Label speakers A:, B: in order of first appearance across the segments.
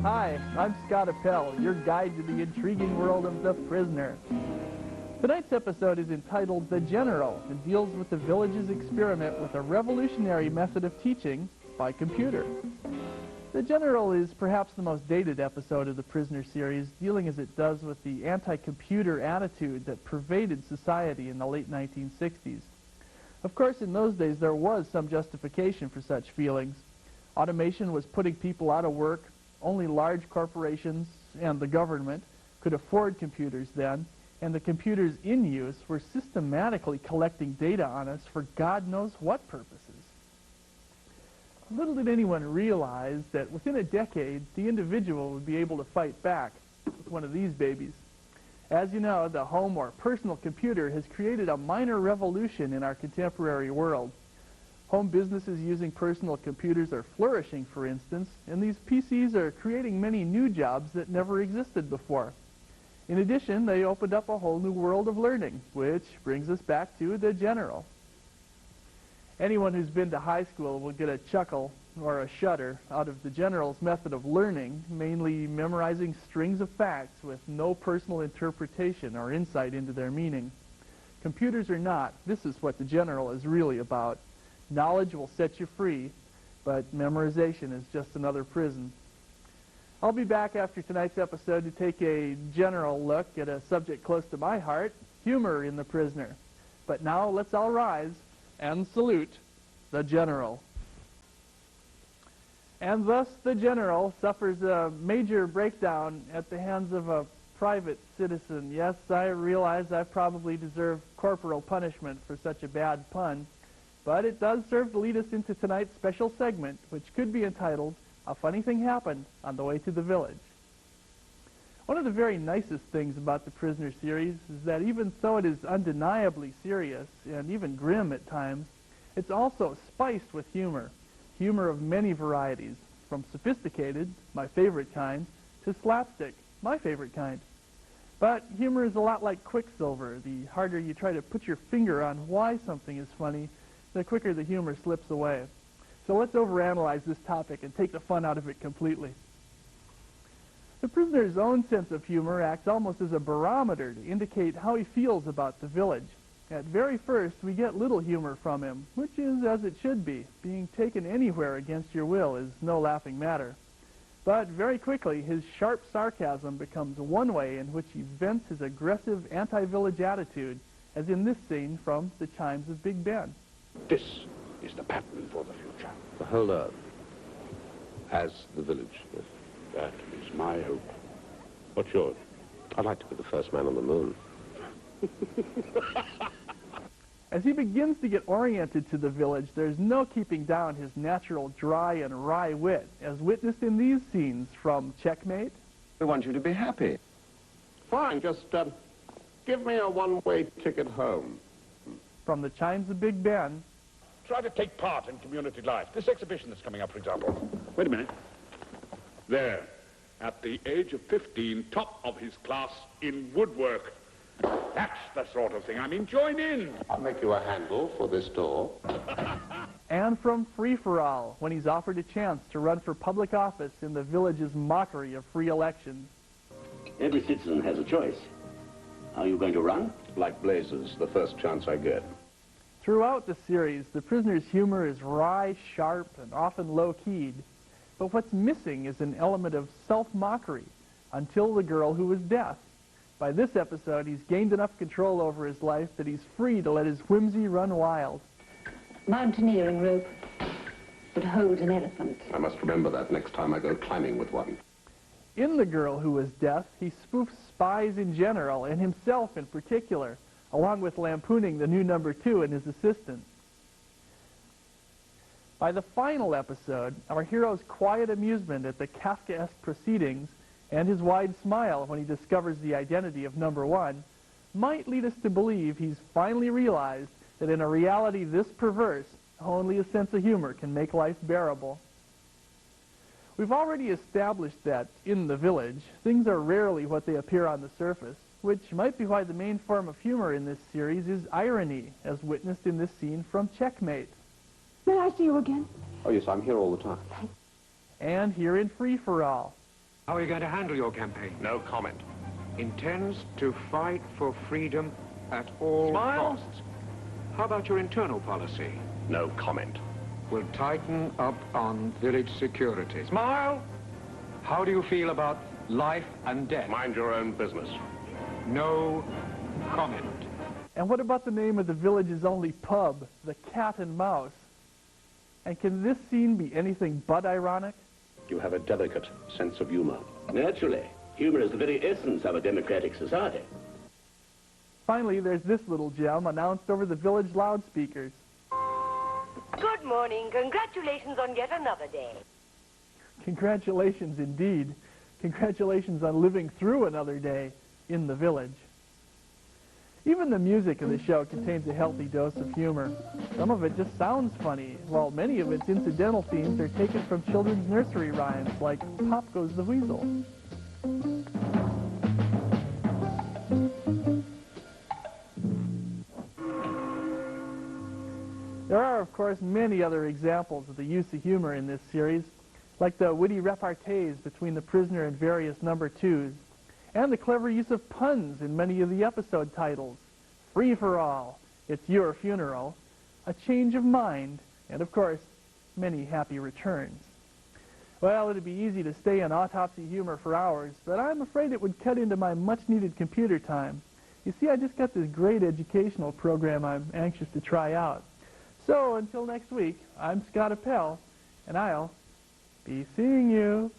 A: Hi, I'm Scott Apel, your guide to the intriguing world of The Prisoner. Tonight's episode is entitled The General and deals with the village's experiment with a revolutionary method of teaching by computer. The General is perhaps the most dated episode of the Prisoner series, dealing as it does with the anti-computer attitude that pervaded society in the late 1960s. Of course, in those days there was some justification for such feelings. Automation was putting people out of work. Only large corporations and the government could afford computers then, and the computers in use were systematically collecting data on us for God knows what purposes. Little did anyone realize that within a decade, the individual would be able to fight back with one of these babies. As you know, the home or personal computer has created a minor revolution in our contemporary world. Home businesses using personal computers are flourishing, for instance, and these PCs are creating many new jobs that never existed before. In addition, they opened up a whole new world of learning, which brings us back to the General. Anyone who's been to high school will get a chuckle or a shudder out of the General's method of learning, mainly memorizing strings of facts with no personal interpretation or insight into their meaning. Computers or not, this is what the General is really about. Knowledge will set you free, but memorization is just another prison. I'll be back after tonight's episode to take a general look at a subject close to my heart, humor in The Prisoner. But now let's all rise and salute the General. And thus the General suffers a major breakdown at the hands of a private citizen. Yes, I realize I probably deserve corporal punishment for such a bad pun, but it does serve to lead us into tonight's special segment, which could be entitled, A Funny Thing Happened on the Way to the Village. One of the very nicest things about the Prisoner series is that even though it is undeniably serious and even grim at times, it's also spiced with humor. Humor of many varieties, from sophisticated, my favorite kind, to slapstick, my favorite kind. But humor is a lot like quicksilver. The harder you try to put your finger on why something is funny, the quicker the humor slips away. So let's overanalyze this topic and take the fun out of it completely. The prisoner's own sense of humor acts almost as a barometer to indicate how he feels about the village. At very first, we get little humor from him, which is as it should be. Being taken anywhere against your will is no laughing matter. But very quickly, his sharp sarcasm becomes one way in which he vents his aggressive anti-village attitude, as in this scene from The Chimes of Big Ben.
B: This is the pattern for the future.
C: The whole Earth, as the village.
B: That is my hope. What's yours?
C: I'd like to be the first man on the moon.
A: As he begins to get oriented to the village, there's no keeping down his natural dry and wry wit, as witnessed in these scenes from Checkmate.
C: We want you to be happy.
B: Fine, just give me a one-way ticket home.
A: From The Chimes of Big Ben.
D: Try to take part in community life. This exhibition that's coming up, for example.
B: Wait a minute.
D: There, at the age of 15, top of his class in woodwork. That's the sort of thing. I mean, join in.
B: I'll make you a handle for this door.
A: And from Free for All, when he's offered a chance to run for public office in the village's mockery of free elections.
E: Every citizen has a choice. Are you going to run?
C: Like blazes, the first chance I get.
A: Throughout the series, the prisoner's humor is wry, sharp, and often low-keyed. But what's missing is an element of self-mockery, until the girl who was deaf. By this episode, he's gained enough control over his life that he's free to let his whimsy run wild.
F: Mountaineering rope would hold an elephant.
C: I must remember that next time I go climbing with one.
A: In The Girl Who Was Deaf, he spoofs spies in general, and himself in particular, along with lampooning the new number 2 and his assistant. By the final episode, our hero's quiet amusement at the Kafkaesque proceedings and his wide smile when he discovers the identity of number 1 might lead us to believe he's finally realized that in a reality this perverse, only a sense of humor can make life bearable. We've already established that, in the village, things are rarely what they appear on the surface, which might be why the main form of humor in this series is irony, as witnessed in this scene from Checkmate.
F: May I see you again?
C: Oh, yes, I'm here all the time.
A: And here in Free for All.
G: How are you going to handle your campaign?
B: No comment.
G: Intends to fight for freedom at all costs. How about your internal policy?
B: No comment.
G: Will tighten up on village security. Smile! How do you feel about life and death?
B: Mind your own business.
G: No comment.
A: And what about the name of the village's only pub, the Cat and Mouse? And can this scene be anything but ironic?
E: You have a delicate sense of humor. Naturally. Humor is the very essence of a democratic society.
A: Finally, there's this little gem announced over the village loudspeakers.
H: Good morning. Congratulations on yet another day.
A: Congratulations indeed. Congratulations on living through another day in the village. Even the music of the show contains a healthy dose of humor. Some of it just sounds funny, while many of its incidental themes are taken from children's nursery rhymes, like Pop Goes the Weasel. There are, of course, many other examples of the use of humor in this series, like the witty repartees between the prisoner and various number twos, and the clever use of puns in many of the episode titles. Free for All, It's Your Funeral, A Change of Mind, and, of course, many happy returns. Well, it'd be easy to stay in autopsy humor for hours, but I'm afraid it would cut into my much-needed computer time. You see, I just got this great educational program I'm anxious to try out. So, until next week, I'm Scott Apel, and I'll be seeing you.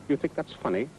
C: You think that's funny?